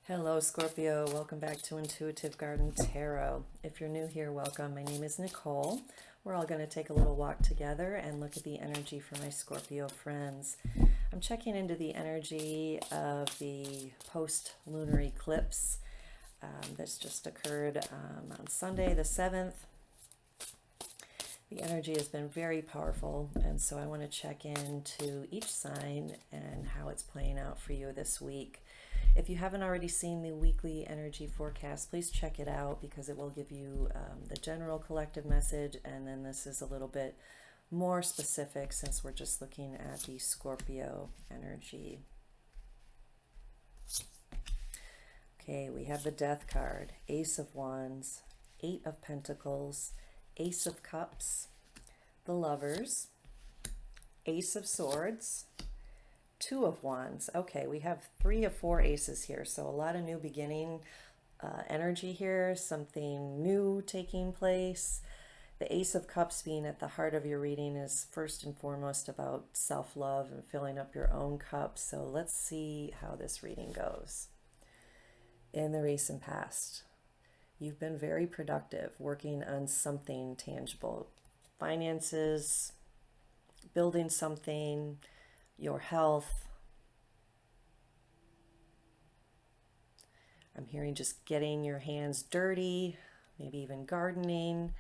Hello, Scorpio. Welcome back to Intuitive Garden Tarot. If you're new here, welcome. My name is Nicole. We're all going to take a little walk together and look at the energy for my Scorpio friends. I'm checking into the energy of the post-lunar eclipse that's just occurred on Sunday, the 7th. The energy has been very powerful, and so I want to check into each sign and how it's playing out for you this week. If you haven't already seen the weekly energy forecast, please check it out because it will give you the general collective message, and then this is a little bit more specific since we're just looking at the Scorpio energy. Okay, we have the Death card, Ace of Wands, Eight of Pentacles, Ace of Cups, the Lovers, Ace of Swords, Two of Wands. Okay, we have 3 of 4 aces here, so a lot of new beginning energy here, something new taking place. The Ace of Cups being at the heart of your reading is first and foremost about self-love and filling up your own cup. So let's see how this reading goes. In the recent past, you've been very productive working on something tangible. Finances, building something, your health. I'm hearing just getting your hands dirty, maybe even gardening.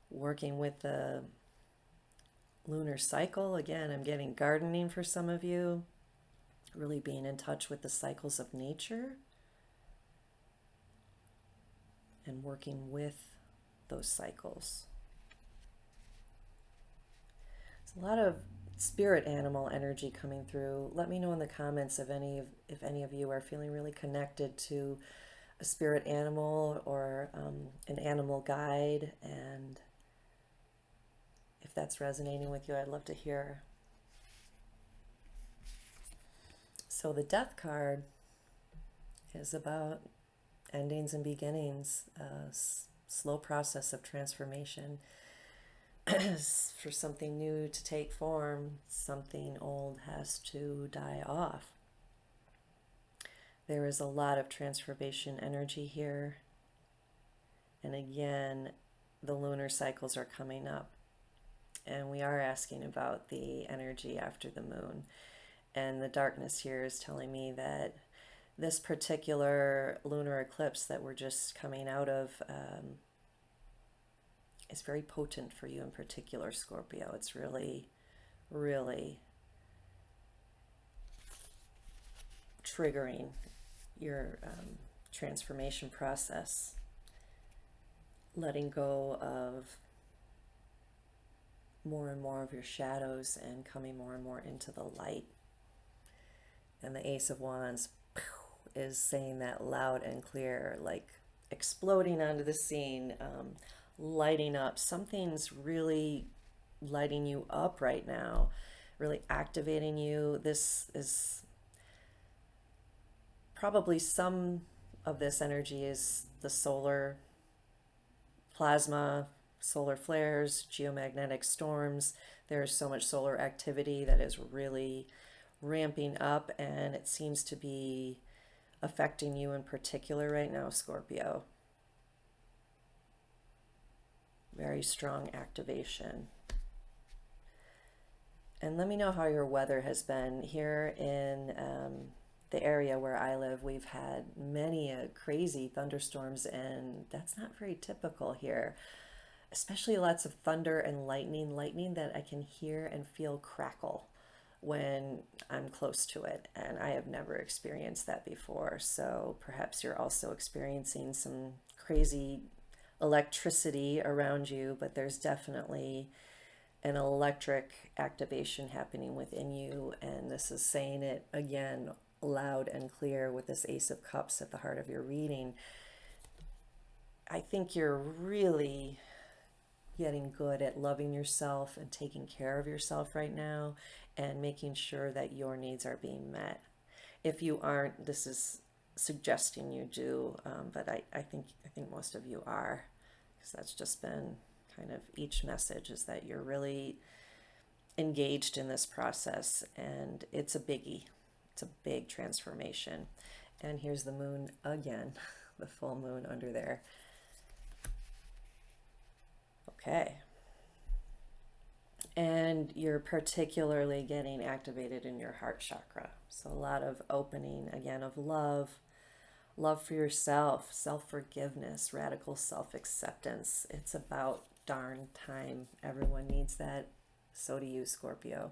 Working with the lunar cycle. Again, I'm getting gardening for some of you. Really being in touch with the cycles of nature and working with those cycles. There's a lot of spirit animal energy coming through. Let me know in the comments if any of you are feeling really connected to a spirit animal or an animal guide, and if that's resonating with you, I'd love to hear. So the Death card is about endings and beginnings, a slow process of transformation. For something new to take form, something old has to die off. There is a lot of transformation energy here. And again, the lunar cycles are coming up. And we are asking about the energy after the moon. And the darkness here is telling me that this particular lunar eclipse that we're just coming out of is very potent for you in particular, Scorpio. It's really, really triggering your transformation process. Letting go of more and more of your shadows and coming more and more into the light. And the Ace of Wands is saying that loud and clear, like exploding onto the scene, lighting up. Something's really lighting you up right now, really activating you. This is probably some of this energy is the solar plasma, solar flares, geomagnetic storms. There's so much solar activity that is really ramping up, and it seems to be affecting you in particular right now, Scorpio. Very strong activation. And let me know how your weather has been. Here in the area where I live, we've had many crazy thunderstorms, and that's not very typical here. Especially lots of thunder and lightning that I can hear and feel crackle when I'm close to it, and I have never experienced that before. So perhaps you're also experiencing some crazy electricity around you, but there's definitely an electric activation happening within you, and this is saying it again loud and clear with this Ace of Cups at the heart of your reading. I think you're really getting good at loving yourself and taking care of yourself right now and making sure that your needs are being met. If you aren't, this is suggesting you do, but I think most of you are, because that's just been kind of each message, is that you're really engaged in this process, and it's a biggie. It's a big transformation. And here's the moon again, the full moon under there. Okay. And you're particularly getting activated in your heart chakra. So a lot of opening again of love, love for yourself, self-forgiveness, radical self-acceptance. It's about darn time. Everyone needs that. So do you, Scorpio.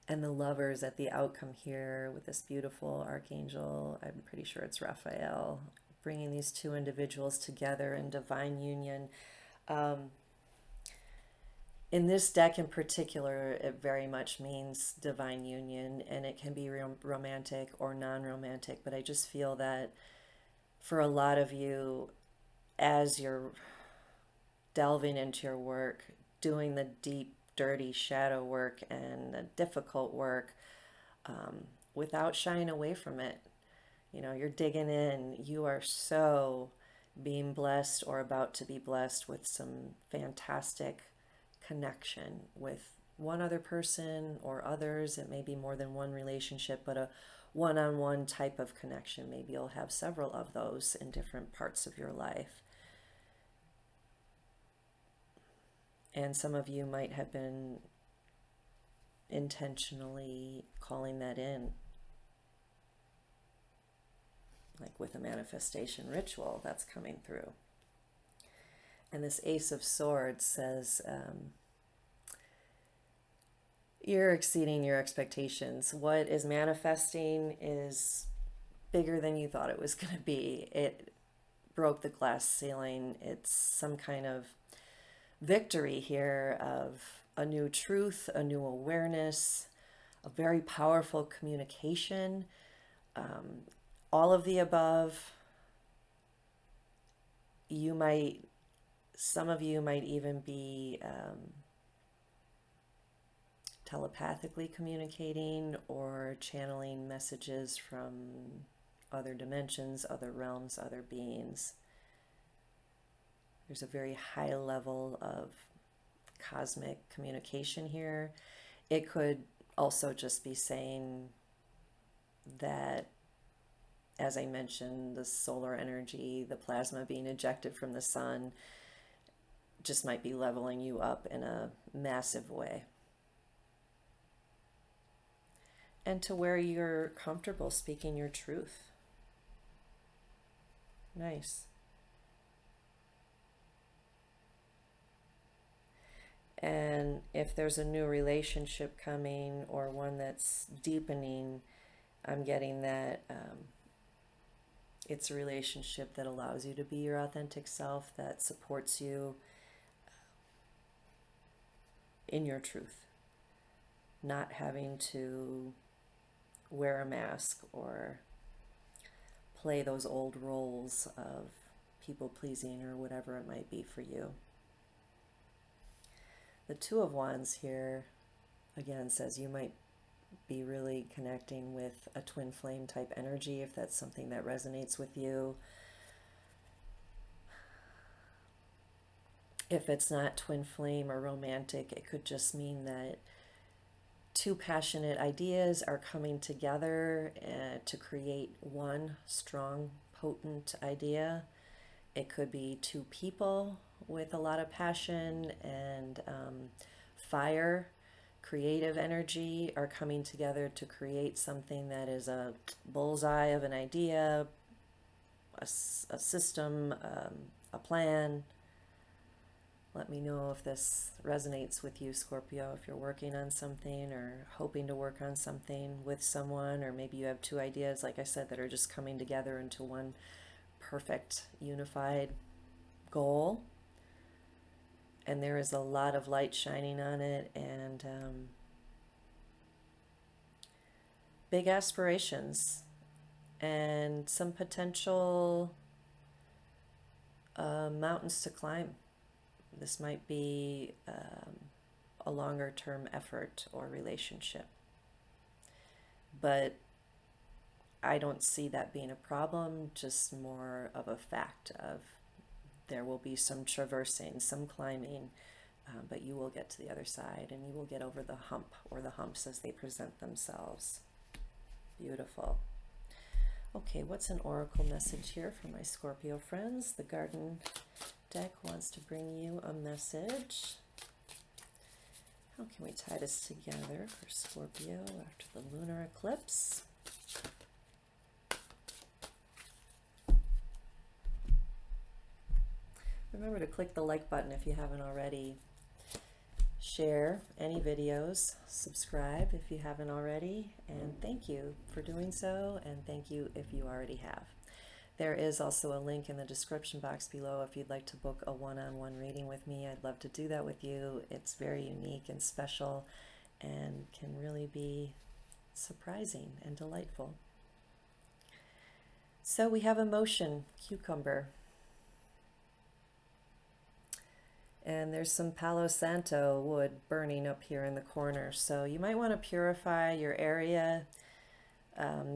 And the lovers at the outcome here with this beautiful archangel, I'm pretty sure it's Raphael, bringing these two individuals together in divine union. In this deck in particular, it very much means divine union, and it can be romantic or non-romantic, but I just feel that for a lot of you, as you're delving into your work, doing the deep, dirty shadow work and the difficult work, without shying away from it, you're digging in. You are so being blessed or about to be blessed with some fantastic connection with one other person or others. It may be more than one relationship, but a one-on-one type of connection. Maybe you'll have several of those in different parts of your life. And some of you might have been intentionally calling that in, like with a manifestation ritual that's coming through. And this Ace of Swords says, you're exceeding your expectations. What is manifesting is bigger than you thought it was going to be. It broke the glass ceiling. It's some kind of victory here of a new truth, a new awareness, a very powerful communication, all of the above. Some of you might even be telepathically communicating or channeling messages from other dimensions, other realms, other beings. There's a very high level of cosmic communication here. It could also just be saying that, as I mentioned, the solar energy, the plasma being ejected from the sun, just might be leveling you up in a massive way. And to where you're comfortable speaking your truth. Nice. And if there's a new relationship coming or one that's deepening, I'm getting that it's a relationship that allows you to be your authentic self, that supports you in your truth, not having to wear a mask or play those old roles of people pleasing or whatever it might be for you. The Two of Wands here again says you might be really connecting with a twin flame type energy, if that's something that resonates with you. If it's not twin flame or romantic, it could just mean that two passionate ideas are coming together to create one strong, potent idea. It could be two people with a lot of passion and fire, creative energy are coming together to create something that is a bullseye of an idea, a system, a plan. Let me know if this resonates with you, Scorpio, if you're working on something or hoping to work on something with someone, or maybe you have two ideas, like I said, that are just coming together into one perfect, unified goal. And there is a lot of light shining on it, and big aspirations and some potential mountains to climb. This might be a longer term effort or relationship. But I don't see that being a problem, just more of a fact of there will be some traversing, some climbing, but you will get to the other side and you will get over the hump or the humps as they present themselves. Beautiful. Okay, what's an oracle message here for my Scorpio friends? The Garden deck wants to bring you a message. How can we tie this together for Scorpio after the lunar eclipse? Remember to click the like button if you haven't already. Share any videos, subscribe if you haven't already, and thank you for doing so, and thank you if you already have. There is also a link in the description box below if you'd like to book a one-on-one reading with me. I'd love to do that with you. It's very unique and special and can really be surprising and delightful. So we have emotion, cucumber. And there's some Palo Santo wood burning up here in the corner. So you might want to purify your area,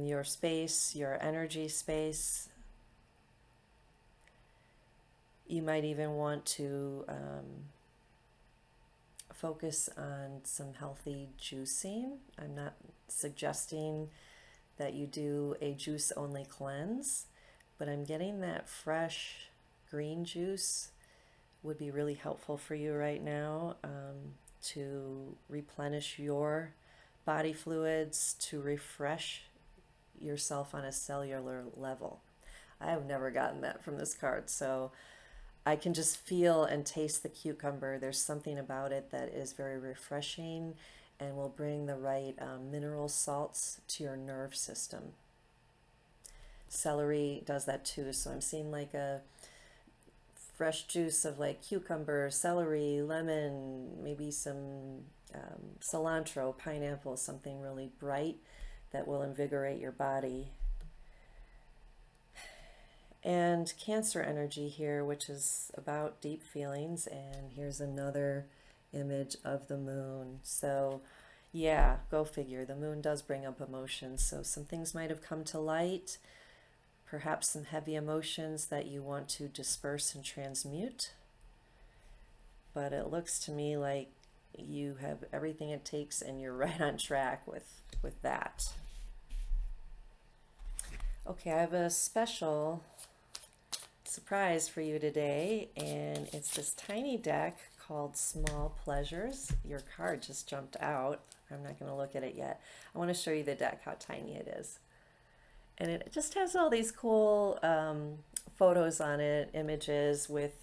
your space, your energy space. You might even want to focus on some healthy juicing. I'm not suggesting that you do a juice-only cleanse, but I'm getting that fresh green juice would be really helpful for you right now, to replenish your body fluids, to refresh yourself on a cellular level. I have never gotten that from this card, so I can just feel and taste the cucumber. There's something about it that is very refreshing and will bring the right mineral salts to your nerve system. Celery does that too, so I'm seeing like a fresh juice of like cucumber, celery, lemon, maybe some cilantro, pineapple, something really bright that will invigorate your body. And Cancer energy here, which is about deep feelings, and here's another image of the moon. So yeah, go figure, the moon does bring up emotions, so some things might have come to light, perhaps some heavy emotions that you want to disperse and transmute. But it looks to me like you have everything it takes and you're right on track with that. Okay, I have a special surprise for you today, and it's this tiny deck called Small Pleasures. Your card just jumped out. I'm not going to look at it yet. I want to show you the deck, how tiny it is. And it just has all these cool photos on it, images with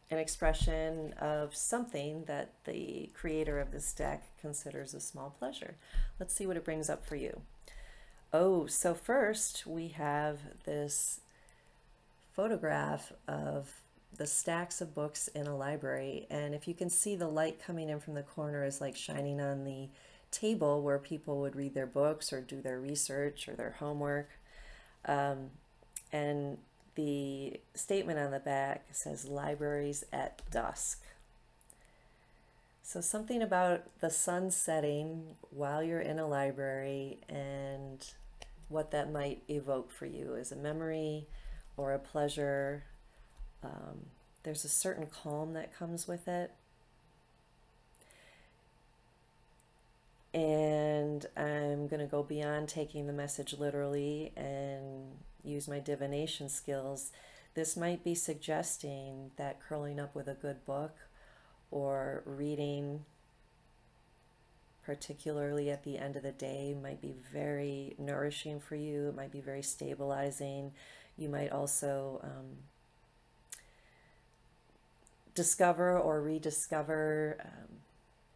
an expression of something that the creator of this deck considers a small pleasure. Let's see what it brings up for you. Oh, so first we have this photograph of the stacks of books in a library. And if you can see, the light coming in from the corner is like shining on the table where people would read their books or do their research or their homework. And the statement on the back says libraries at dusk. So something about the sun setting while you're in a library and what that might evoke for you as a memory or a pleasure. There's a certain calm that comes with it. And I'm going to go beyond taking the message literally and use my divination skills. This might be suggesting that curling up with a good book or reading, particularly at the end of the day, might be very nourishing for you. It might be very stabilizing. You might also discover or rediscover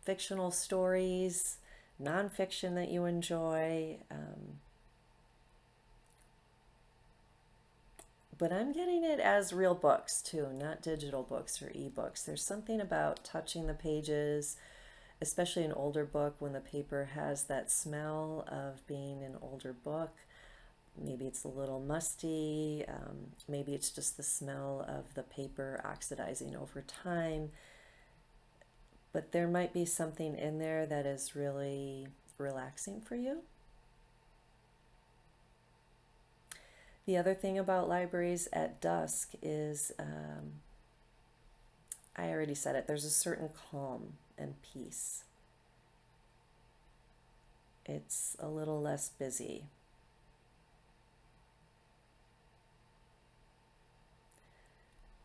fictional stories, nonfiction that you enjoy. But I'm getting it as real books too, not digital books or ebooks. There's something about touching the pages, especially an older book, when the paper has that smell of being an older book. Maybe it's a little musty, maybe it's just the smell of the paper oxidizing over time. But there might be something in there that is really relaxing for you. The other thing about libraries at dusk is I already said it. There's a certain calm and peace. It's a little less busy.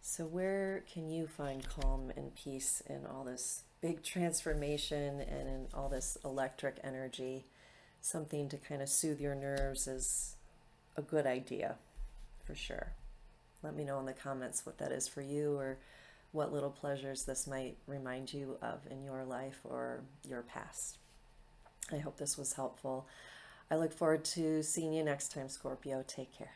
So, where can you find calm and peace in all this big transformation and in all this electric energy? Something to kind of soothe your nerves is a good idea for sure. Let me know in the comments what that is for you, or what little pleasures this might remind you of in your life or your past. I hope this was helpful. I look forward to seeing you next time, Scorpio. Take care.